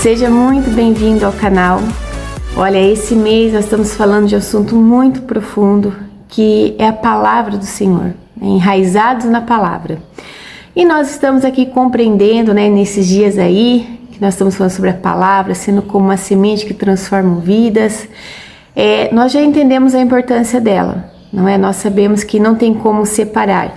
Seja muito bem-vindo ao canal. Olha, esse mês nós estamos falando de um assunto muito profundo, que é a palavra do Senhor, enraizados na palavra. E nós estamos aqui compreendendo, nesses dias aí, que nós estamos falando sobre a palavra, sendo como uma semente que transforma vidas. Nós já entendemos a importância dela, não é? Nós sabemos que não tem como separar.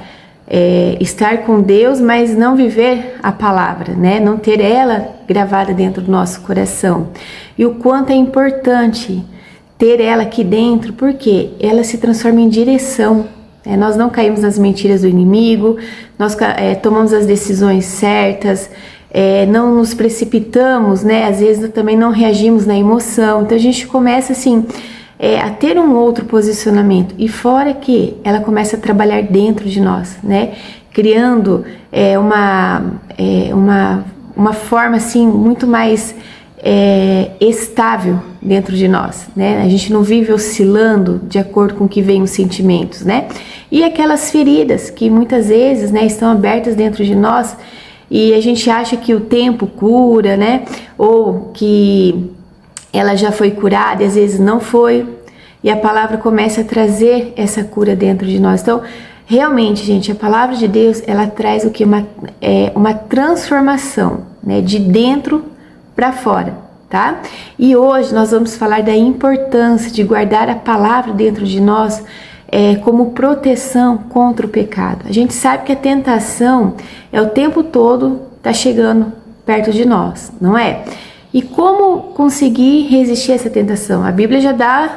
Estar com Deus, mas não viver a palavra, não ter ela gravada dentro do nosso coração. E o quanto é importante ter ela aqui dentro, porque ela se transforma em direção. Nós não caímos nas mentiras do inimigo, nós tomamos as decisões certas, não nos precipitamos, às vezes também não reagimos na emoção. Então a gente começa assim a ter um outro posicionamento, e fora que ela começa a trabalhar dentro de nós, criando uma forma assim muito mais estável dentro de nós, A gente não vive oscilando de acordo com o que vem os sentimentos, E aquelas feridas que muitas vezes, estão abertas dentro de nós, e a gente acha que o tempo cura, Ou que ela já foi curada e às vezes não foi, e a palavra começa a trazer essa cura dentro de nós. Então, realmente, gente, a palavra de Deus, ela traz o que? Uma transformação, de dentro para fora, tá? E hoje nós vamos falar da importância de guardar a palavra dentro de nós como proteção contra o pecado. A gente sabe que a tentação o tempo todo tá chegando perto de nós, não é? E como conseguir resistir a essa tentação? A Bíblia já dá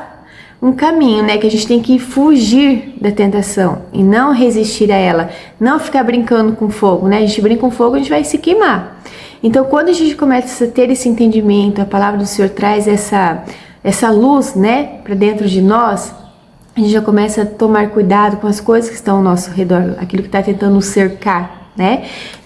um caminho, que a gente tem que fugir da tentação e não resistir a ela, não ficar brincando com fogo, A gente brinca com fogo, a gente vai se queimar. Então, quando a gente começa a ter esse entendimento, a palavra do Senhor traz essa luz, para dentro de nós, a gente já começa a tomar cuidado com as coisas que estão ao nosso redor, aquilo que está tentando nos cercar,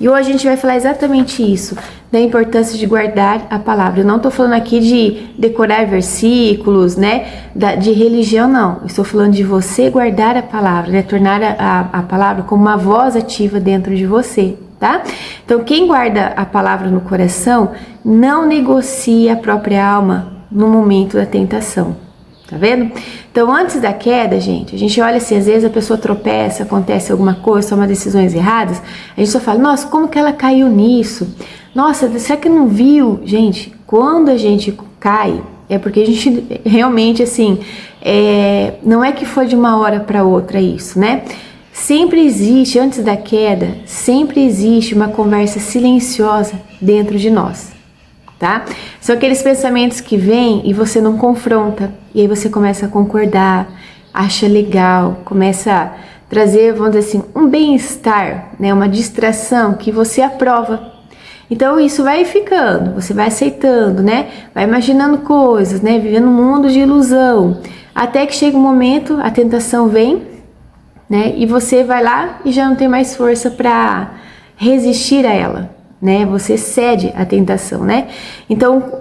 E hoje a gente vai falar exatamente isso, da importância de guardar a palavra. Eu não estou falando aqui de decorar versículos, de religião, não. Eu estou falando de você guardar a palavra, tornar a palavra como uma voz ativa dentro de você, tá? Então, quem guarda a palavra no coração não negocia a própria alma no momento da tentação. Tá vendo? Então, antes da queda, gente, a gente olha assim, às vezes a pessoa tropeça, acontece alguma coisa, toma decisões erradas, a gente só fala, nossa, como que ela caiu nisso? Nossa, será que não viu? Gente, quando a gente cai, é porque a gente realmente, assim, não é que foi de uma hora para outra isso, Sempre existe, antes da queda, sempre existe uma conversa silenciosa dentro de nós. Tá? São aqueles pensamentos que vêm e você não confronta, e aí você começa a concordar, acha legal, começa a trazer, vamos dizer assim, um bem-estar, uma distração que você aprova. Então isso vai ficando, você vai aceitando, vai imaginando coisas, vivendo um mundo de ilusão, até que chega um momento, a tentação vem, e você vai lá e já não tem mais força para resistir a ela. Você cede à tentação, Então,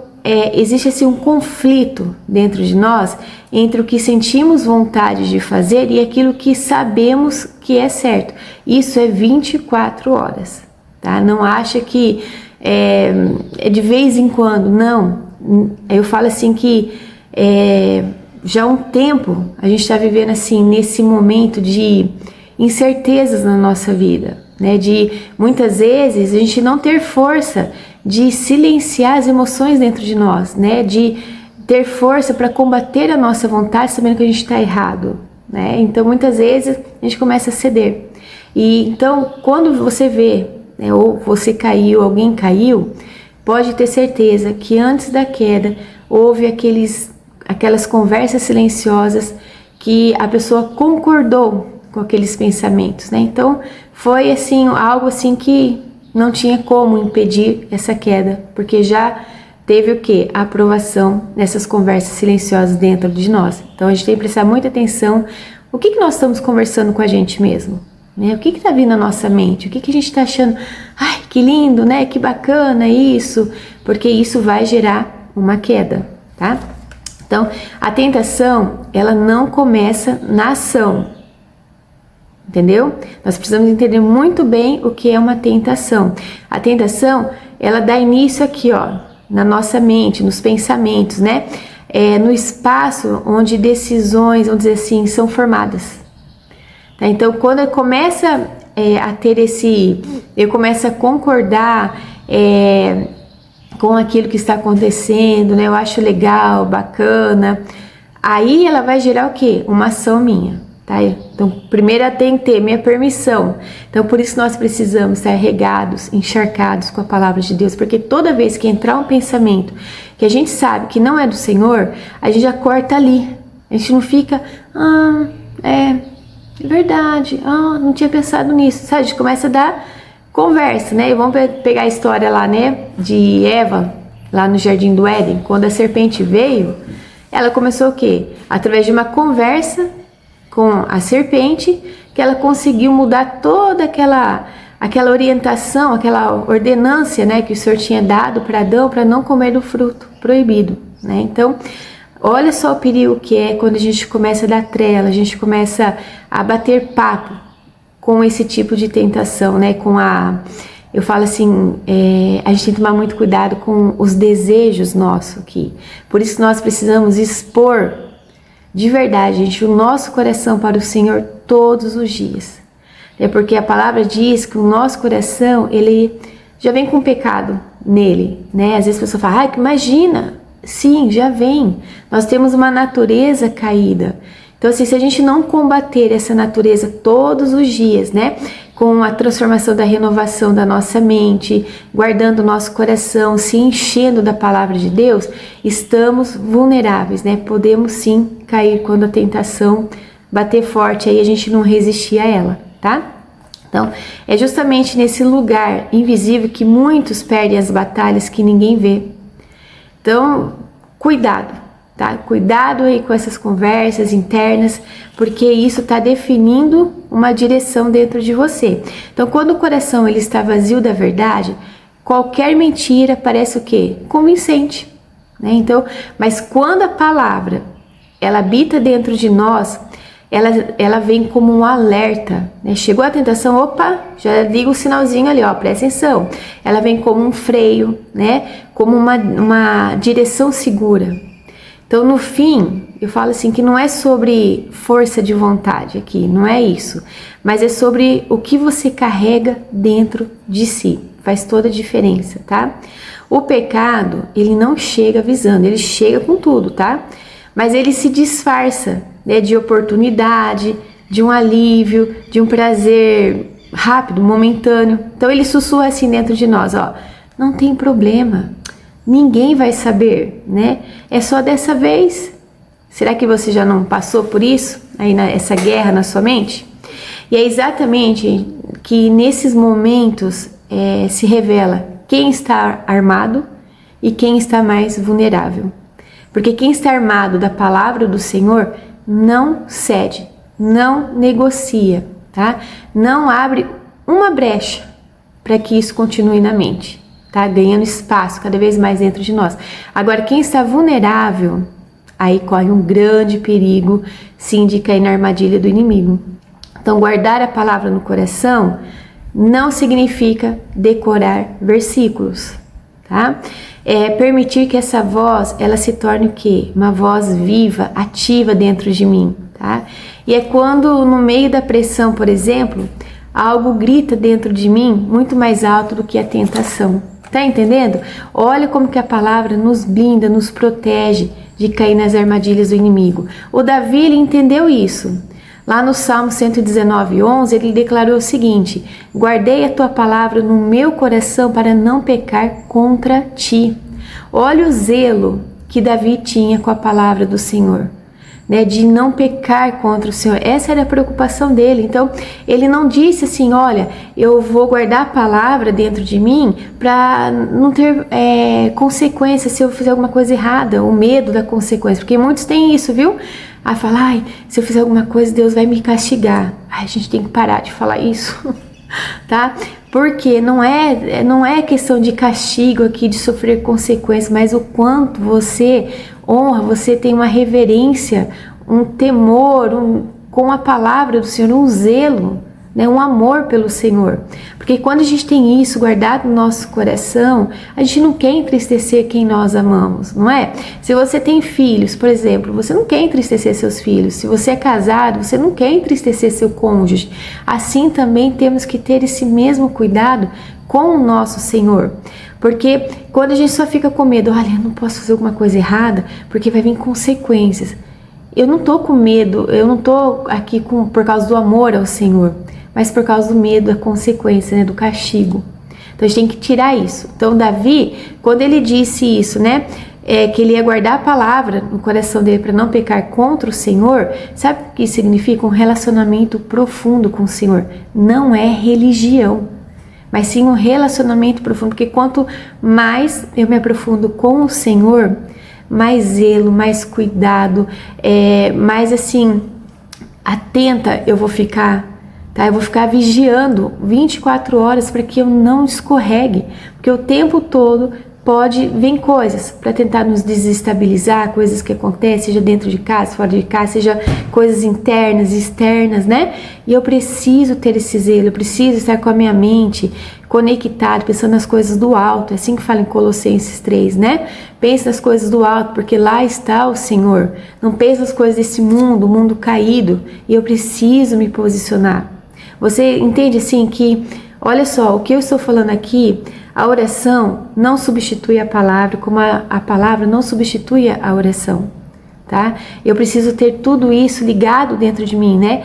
existe assim um conflito dentro de nós entre o que sentimos vontade de fazer e aquilo que sabemos que é certo. Isso é 24 horas, tá? Não acha que é de vez em quando, não. Eu falo assim que já há um tempo a gente está vivendo assim nesse momento de incertezas na nossa vida. De muitas vezes a gente não ter força de silenciar as emoções dentro de nós, de ter força para combater a nossa vontade sabendo que a gente está errado, Então muitas vezes a gente começa a ceder. E então quando você vê, ou você caiu, alguém caiu, pode ter certeza que antes da queda houve aquelas conversas silenciosas que a pessoa concordou com aqueles pensamentos, Então foi assim algo assim que não tinha como impedir essa queda, porque já teve o quê? A aprovação nessas conversas silenciosas dentro de nós. Então a gente tem que prestar muita atenção o que nós estamos conversando com a gente mesmo, O que está vindo na nossa mente? O que a gente está achando? Ai, que lindo, Que bacana isso, porque isso vai gerar uma queda, tá? Então a tentação, ela não começa na ação. Entendeu? Nós precisamos entender muito bem o que é uma tentação. A tentação, ela dá início aqui, na nossa mente, nos pensamentos, né? No espaço onde decisões, vamos dizer assim, são formadas. Tá? Então, quando eu começo a ter eu começo a concordar com aquilo que está acontecendo, né? Eu acho legal, bacana. Aí ela vai gerar o quê? Uma ação minha, tá? Então, primeiro ela tem que ter minha permissão. Então, por isso nós precisamos estar regados, encharcados com a palavra de Deus, porque toda vez que entrar um pensamento que a gente sabe que não é do Senhor, a gente já corta ali. A gente não fica, é verdade, não tinha pensado nisso, sabe? A gente começa a dar conversa, né? E vamos pegar a história lá, né, de Eva, lá no Jardim do Éden, quando a serpente veio, ela começou o quê? Através de uma conversa com a serpente, que ela conseguiu mudar toda aquela orientação, aquela ordenância, né, que o Senhor tinha dado para Adão para não comer do fruto proibido, né? Então, olha só o perigo que é quando a gente começa a dar trela, a gente começa a bater papo com esse tipo de tentação, né? Eu falo assim, a gente tem que tomar muito cuidado com os desejos nossos aqui. Por isso nós precisamos expor de verdade, gente, o nosso coração para o Senhor todos os dias. É porque a palavra diz que o nosso coração, ele já vem com pecado nele, né? Às vezes a pessoa fala, imagina, sim, já vem. Nós temos uma natureza caída. Então, assim, se a gente não combater essa natureza todos os dias, né? Com a transformação da renovação da nossa mente, guardando o nosso coração, se enchendo da palavra de Deus, estamos vulneráveis, né? Podemos sim cair quando a tentação bater forte, aí a gente não resistir a ela, tá? Então, é justamente nesse lugar invisível que muitos perdem as batalhas que ninguém vê. Então, cuidado, tá? Cuidado aí com essas conversas internas, porque isso está definindo uma direção dentro de você. Então, quando o coração ele está vazio da verdade, qualquer mentira parece o quê? Convincente, né? Então, mas quando a palavra ela habita dentro de nós, ela vem como um alerta, né? Chegou a tentação, opa, já liga o sinalzinho ali, ó, presta atenção. Ela vem como um freio, né? Como uma direção segura. Então, no fim, eu falo assim que não é sobre força de vontade aqui, não é isso. Mas é sobre o que você carrega dentro de si. Faz toda a diferença, tá? O pecado, ele não chega avisando, ele chega com tudo, tá? Mas ele se disfarça, né, de oportunidade, de um alívio, de um prazer rápido, momentâneo. Então ele sussurra assim dentro de nós, ó, não tem problema, ninguém vai saber, né? É só dessa vez. Será que você já não passou por isso? Aí essa guerra na sua mente? E é exatamente que nesses momentos se revela quem está armado e quem está mais vulnerável. Porque quem está armado da palavra do Senhor não cede, não negocia, tá? Não abre uma brecha para que isso continue na mente, tá? Ganhando espaço cada vez mais dentro de nós. Agora, quem está vulnerável, aí corre um grande perigo, sim, de cair na armadilha do inimigo. Então, guardar a palavra no coração não significa decorar versículos, tá? É permitir que essa voz, ela se torne o quê? Uma voz viva, ativa dentro de mim, tá? E é quando no meio da pressão, por exemplo, algo grita dentro de mim muito mais alto do que a tentação. Tá entendendo? Olha como que a palavra nos blinda, nos protege de cair nas armadilhas do inimigo. O Davi, ele entendeu isso. Lá no Salmo 119:11, ele declarou o seguinte: guardei a tua palavra no meu coração para não pecar contra ti. Olha o zelo que Davi tinha com a palavra do Senhor, né, de não pecar contra o Senhor. Essa era a preocupação dele. Então, ele não disse assim, olha, eu vou guardar a palavra dentro de mim para não ter consequências se eu fizer alguma coisa errada, o medo da consequência, porque muitos têm isso, viu? Aí fala, ai, se eu fizer alguma coisa, Deus vai me castigar. Ai, a gente tem que parar de falar isso, tá? Porque não é questão de castigo aqui, de sofrer consequências, mas o quanto você honra, você tem uma reverência, um temor com a palavra do Senhor, um zelo, né? Um amor pelo Senhor. Porque quando a gente tem isso guardado no nosso coração, a gente não quer entristecer quem nós amamos, não é? Se você tem filhos, por exemplo, você não quer entristecer seus filhos. Se você é casado, você não quer entristecer seu cônjuge. Assim também temos que ter esse mesmo cuidado com o nosso Senhor. Porque quando a gente só fica com medo, olha, eu não posso fazer alguma coisa errada, porque vai vir consequências. Eu não tô com medo, eu não tô aqui por causa do amor ao Senhor, mas por causa do medo, da consequência, né, do castigo. Então a gente tem que tirar isso. Então Davi, quando ele disse isso, né, que ele ia guardar a palavra no coração dele para não pecar contra o Senhor, sabe o que significa? Um relacionamento profundo com o Senhor. Não é religião, mas sim um relacionamento profundo, porque quanto mais eu me aprofundo com o Senhor, mais zelo, mais cuidado, mais assim, atenta eu vou ficar, tá? Eu vou ficar vigiando 24 horas para que eu não escorregue, porque o tempo todo vem coisas para tentar nos desestabilizar, coisas que acontecem, seja dentro de casa, fora de casa, seja coisas internas e externas, né? E eu preciso ter esse zelo, eu preciso estar com a minha mente conectado, pensando nas coisas do alto, é assim que fala em Colossenses 3, né? Pense nas coisas do alto, porque lá está o Senhor. Não pense nas coisas desse mundo, o mundo caído, e eu preciso me posicionar. Você entende assim que, olha só, o que eu estou falando aqui, a oração não substitui a palavra, como a palavra não substitui a oração, tá? Eu preciso ter tudo isso ligado dentro de mim, né?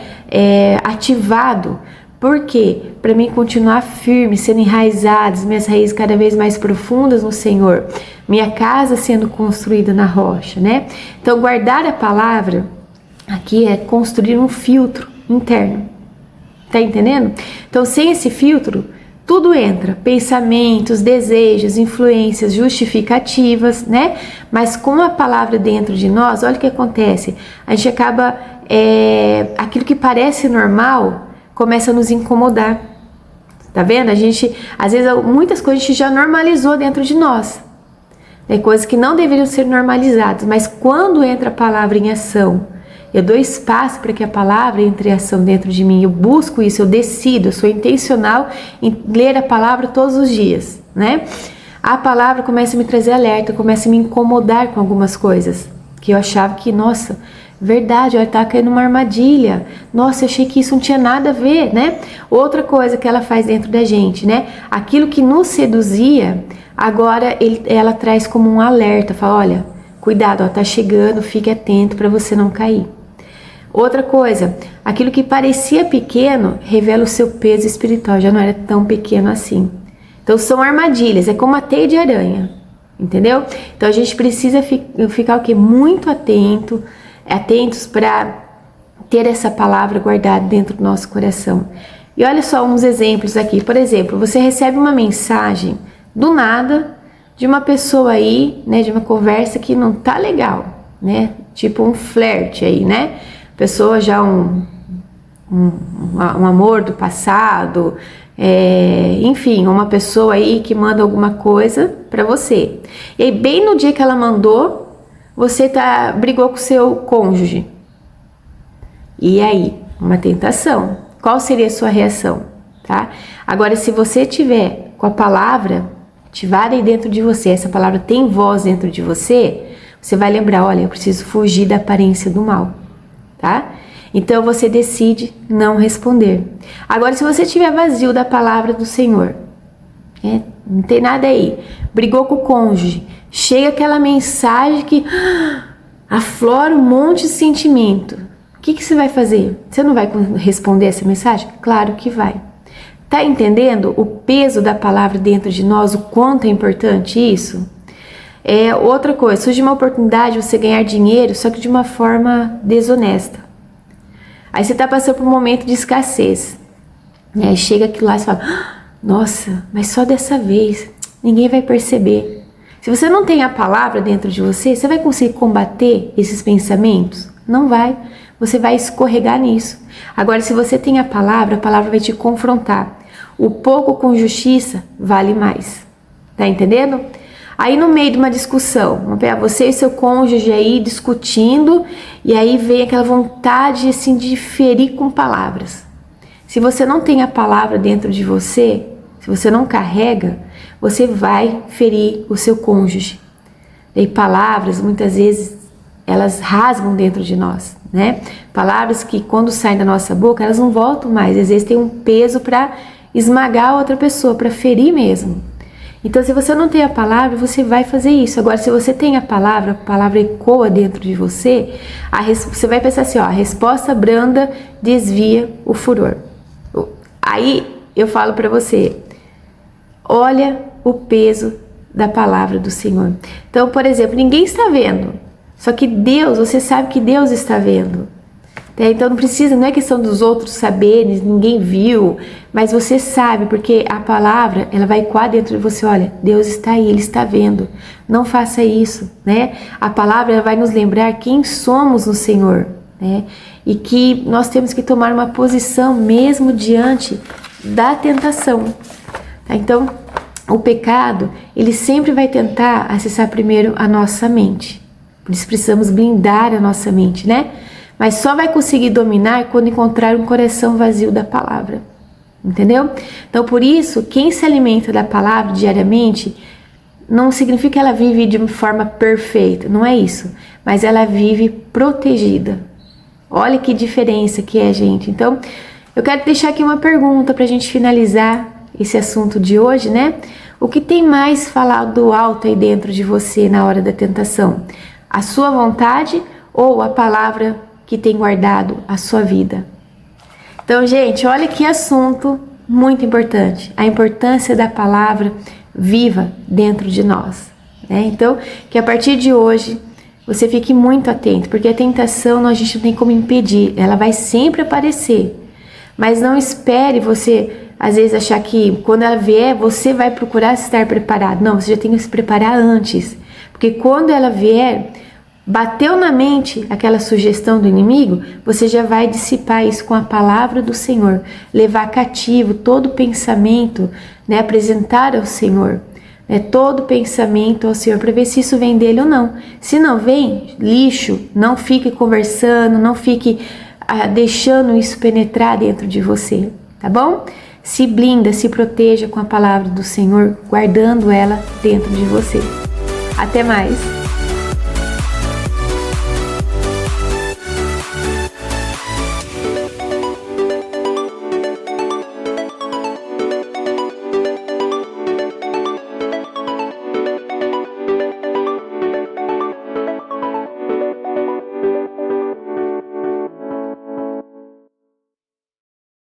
Ativado. Por quê? Para mim continuar firme, sendo enraizadas, minhas raízes cada vez mais profundas no Senhor, minha casa sendo construída na rocha, né? Então guardar a palavra aqui é construir um filtro interno, tá entendendo? Então sem esse filtro, tudo entra, pensamentos, desejos, influências, justificativas, né? Mas com a palavra dentro de nós, olha o que acontece. A gente acaba, aquilo que parece normal, começa a nos incomodar. Tá vendo? A gente, às vezes, muitas coisas a gente já normalizou dentro de nós. Coisas que não deveriam ser normalizadas. Mas quando entra a palavra em ação, eu dou espaço para que a palavra entre em ação dentro de mim. Eu busco isso, eu decido, eu sou intencional em ler a palavra todos os dias, né? A palavra começa a me trazer alerta, começa a me incomodar com algumas coisas que eu achava que, nossa, verdade, olha, tá caindo uma armadilha. Nossa, eu achei que isso não tinha nada a ver, né? Outra coisa que ela faz dentro da gente, né? Aquilo que nos seduzia, agora ela traz como um alerta, fala, olha, cuidado, ó, tá chegando, fique atento para você não cair. Outra coisa, aquilo que parecia pequeno revela o seu peso espiritual, já não era tão pequeno assim. Então são armadilhas, é como a teia de aranha, entendeu? Então a gente precisa ficar o quê? Muito atentos para ter essa palavra guardada dentro do nosso coração. E olha só uns exemplos aqui. Por exemplo, você recebe uma mensagem do nada de uma pessoa aí, né, de uma conversa que não tá legal, né? Tipo um flerte aí, né? Pessoa já um amor do passado, enfim, uma pessoa aí que manda alguma coisa para você. E aí, bem no dia que ela mandou, você brigou com o seu cônjuge. E aí, uma tentação. Qual seria a sua reação, tá? Agora, se você tiver com a palavra ativada aí dentro de você, essa palavra tem voz dentro de você, você vai lembrar, olha, eu preciso fugir da aparência do mal, tá? Então você decide não responder. Agora, se você estiver vazio da palavra do Senhor, não tem nada aí, brigou com o cônjuge, chega aquela mensagem que aflora um monte de sentimento, o que você vai fazer? Você não vai responder essa mensagem? Claro que vai. Tá entendendo o peso da palavra dentro de nós, o quanto é importante isso? Outra coisa, surge uma oportunidade de você ganhar dinheiro, só que de uma forma desonesta. Aí você tá passando por um momento de escassez. Aí chega aquilo lá e fala, nossa, mas só dessa vez, ninguém vai perceber. Se você não tem a palavra dentro de você, você vai conseguir combater esses pensamentos? Não vai. Você vai escorregar nisso. Agora, se você tem a palavra vai te confrontar. O pouco com justiça vale mais. Tá entendendo? Aí no meio de uma discussão, vamos pegar você e seu cônjuge aí discutindo, e aí vem aquela vontade assim de ferir com palavras. Se você não tem a palavra dentro de você, se você não carrega, você vai ferir o seu cônjuge. E palavras, muitas vezes, elas rasgam dentro de nós, né? Palavras que quando saem da nossa boca, elas não voltam mais. Às vezes tem um peso para esmagar a outra pessoa, para ferir mesmo. Então, se você não tem a palavra, você vai fazer isso. Agora, se você tem a palavra ecoa dentro de você, você vai pensar assim, ó, a resposta branda desvia o furor. Aí, eu falo para você, olha o peso da palavra do Senhor. Então, por exemplo, ninguém está vendo, só que Deus, você sabe que Deus está vendo. Então não é questão dos outros saberem, ninguém viu, mas você sabe, porque a palavra, ela vai ecoar dentro de você, olha, Deus está aí, Ele está vendo, não faça isso, né? A palavra ela vai nos lembrar quem somos no Senhor, né? E que nós temos que tomar uma posição mesmo diante da tentação, tá? Então, o pecado, ele sempre vai tentar acessar primeiro a nossa mente, por isso precisamos blindar a nossa mente, né? Mas só vai conseguir dominar quando encontrar um coração vazio da palavra, entendeu? Então, por isso, quem se alimenta da palavra diariamente, não significa que ela vive de uma forma perfeita, não é isso, mas ela vive protegida. Olha que diferença que é, gente. Então, eu quero deixar aqui uma pergunta para a gente finalizar esse assunto de hoje, né? O que tem mais falado alto aí dentro de você na hora da tentação? A sua vontade ou a palavra que tem guardado a sua vida? Então, gente, olha que assunto muito importante. A importância da palavra viva dentro de nós, né? Então, que a partir de hoje você fique muito atento, porque a tentação a gente não tem como impedir, ela vai sempre aparecer. Mas não espere você, às vezes, achar que quando ela vier, você vai procurar estar preparado. Não, você já tem que se preparar antes. Porque quando ela vier, bateu na mente aquela sugestão do inimigo, você já vai dissipar isso com a palavra do Senhor, levar cativo todo pensamento, né, apresentar ao Senhor, né, todo pensamento ao Senhor, para ver se isso vem dele ou não. Se não vem, lixo, não fique conversando, não fique deixando isso penetrar dentro de você, tá bom? Se blinda, se proteja com a palavra do Senhor, guardando ela dentro de você. Até mais!